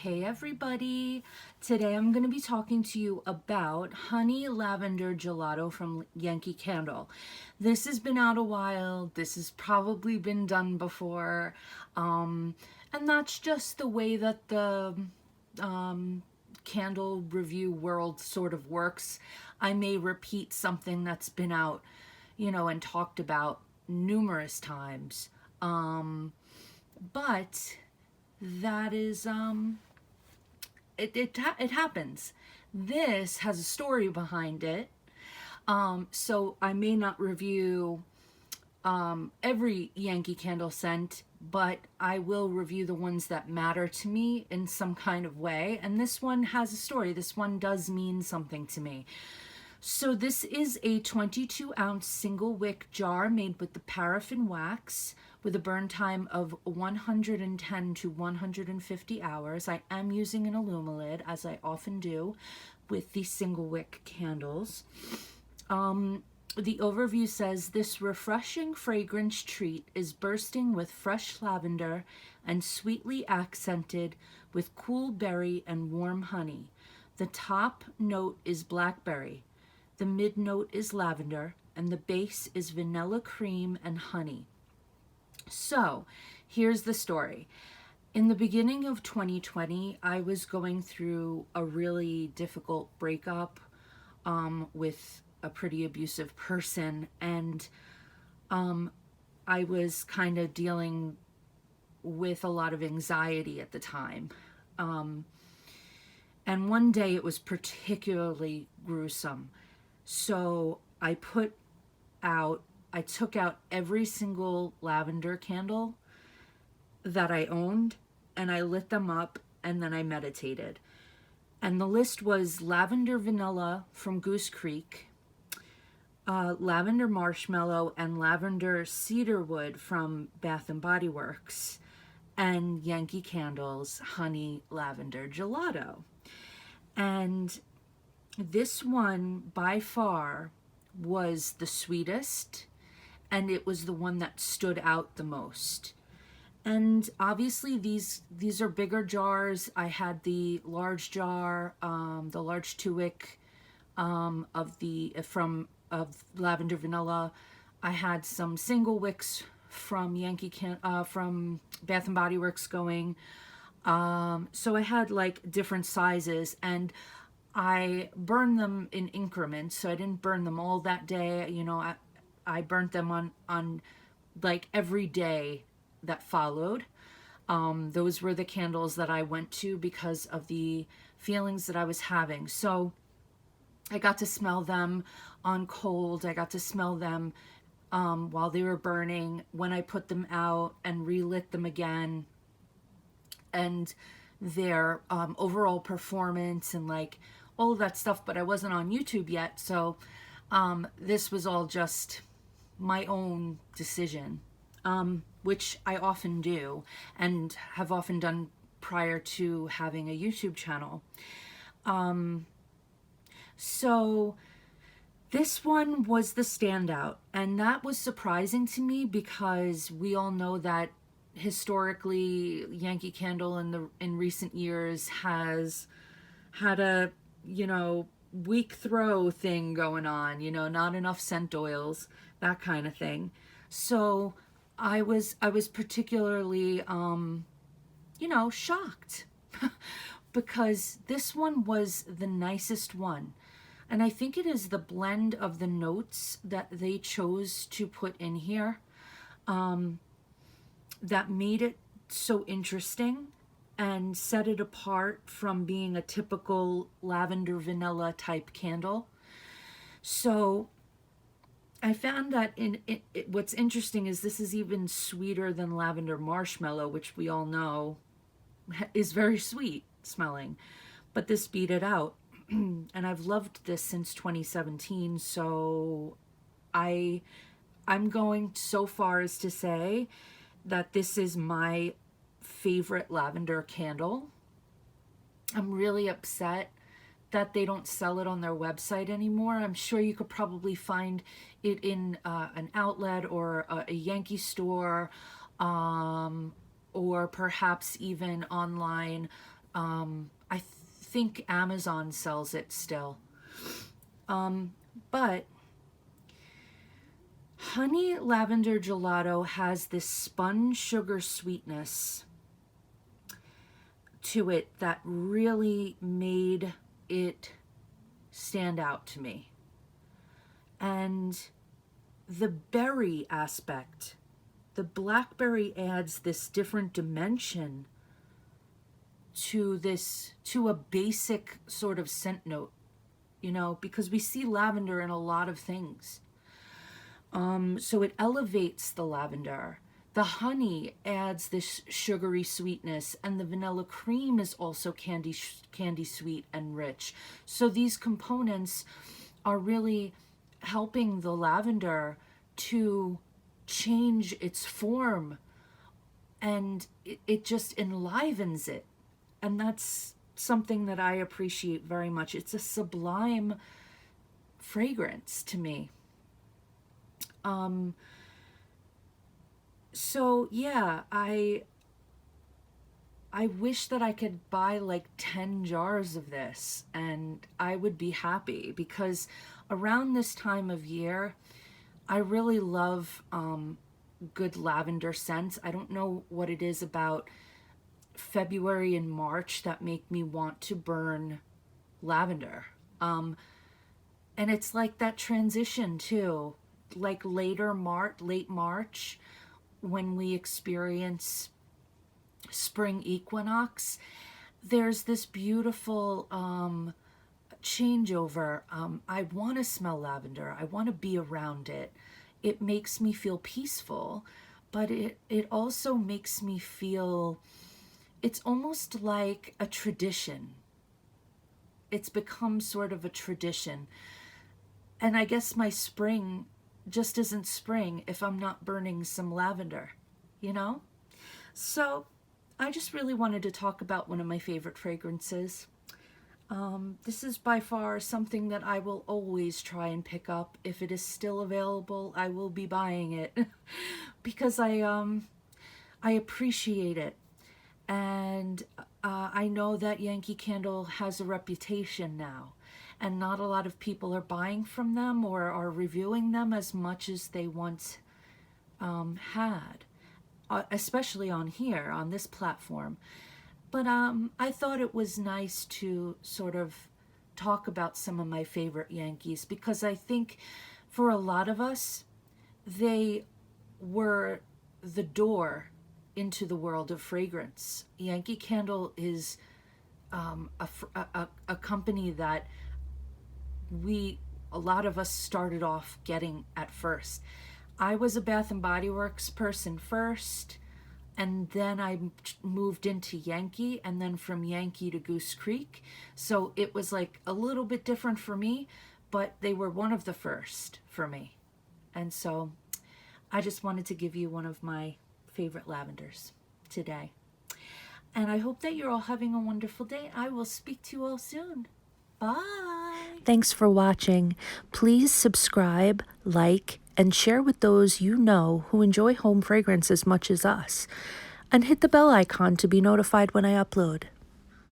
Hey everybody! Today I'm going to be talking to you about Honey Lavender Gelato from Yankee Candle. This has been out a while. This has probably been done before. And that's just the way that the candle review world sort of works. I may repeat something that's been out, and talked about numerous times. But that is it happens. This has a story behind it, so I may not review every Yankee Candle scent, but I will review the ones that matter to me in some kind of way, and this one has a story. This one does mean something to me. So this is a 22-ounce single wick jar made with the paraffin wax with a burn time of 110 to 150 hours. I am using an Illumilid, as I often do with the single wick candles. The overview says, this refreshing fragrance treat is bursting with fresh lavender and sweetly accented with cool berry and warm honey. The top note is blackberry. The mid note is lavender, and the base is vanilla cream and honey. So, here's the story. In the beginning of 2020, I was going through a really difficult breakup with a pretty abusive person, and I was kind of dealing with a lot of anxiety at the time. And one day it was particularly gruesome. So I took out every single lavender candle that I owned, and I lit them up, and then I meditated. And the list was lavender vanilla from Goose Creek, lavender marshmallow, and lavender cedarwood from Bath and Body Works, and Yankee Candle's honey lavender gelato. And this one, by far, was the sweetest, and it was the one that stood out the most. And obviously these are bigger jars. I had the large jar, the large 2-wick of lavender vanilla. I had some single wicks from from Bath and Body Works going. So I had like different sizes, and I burned them in increments, so I didn't burn them all that day. I burnt them on like every day that followed. Those were the candles that I went to because of the feelings that I was having. So I got to smell them on cold. I got to smell them while they were burning, when I put them out and relit them again, and their overall performance and like all of that stuff. But I wasn't on YouTube yet, so this was all just my own decision, which I often do and have often done prior to having a YouTube channel. So this one was the standout, and that was surprising to me because we all know that historically Yankee Candle in recent years has had a weak throw thing going on, not enough scent oils, that kind of thing. So I was particularly shocked because this one was the nicest one. And I think it is the blend of the notes that they chose to put in here that made it so interesting and set it apart from being a typical lavender vanilla type candle. So I found that what's interesting is this is even sweeter than lavender marshmallow, which we all know is very sweet smelling, but this beat it out. And I've loved this since 2017, so I'm going so far as to say that this is my favorite lavender candle. I'm really upset that they don't sell it on their website anymore. I'm sure you could probably find it in an outlet or a Yankee store, or perhaps even online I think Amazon sells it still. But honey lavender gelato has this spun sugar sweetness to it that really made it stand out to me. And the berry aspect, the blackberry adds this different dimension to a basic sort of scent note, you know, because we see lavender in a lot of things. So it elevates the lavender. The honey adds this sugary sweetness, and the vanilla cream is also candy sweet and rich. So these components are really helping the lavender to change its form, and it just enlivens it. And that's something that I appreciate very much. It's a sublime fragrance to me. So yeah, I wish that I could buy like 10 jars of this and I would be happy, because around this time of year, I really love good lavender scents. I don't know what it is about February and March that make me want to burn lavender. And it's like that transition too, like late March, when we experience spring equinox, there's this beautiful changeover. I want to smell lavender. I want to be around it. It makes me feel peaceful, but it also makes me feel, it's almost like a tradition. It's become sort of a tradition. And I guess my spring just isn't spring if I'm not burning some lavender, you know? So I just really wanted to talk about one of my favorite fragrances. This is by far something that I will always try and pick up. If it is still available, I will be buying it because I appreciate it. And I know that Yankee Candle has a reputation now, and not a lot of people are buying from them or are reviewing them as much as they once had, especially on here, on this platform. But I thought it was nice to sort of talk about some of my favorite Yankees, because I think for a lot of us, they were the door into the world of fragrance. Yankee Candle is a company that a lot of us started off getting at first. I was a Bath and Body Works person first, and then I moved into Yankee, and then from Yankee to Goose Creek. So it was like a little bit different for me, but they were one of the first for me. And so I just wanted to give you one of my favorite lavenders today. And I hope that you're all having a wonderful day. I will speak to you all soon. Bye. Thanks for watching. Please subscribe, like, and share with those you know who enjoy home fragrance as much as us. And hit the bell icon to be notified when I upload.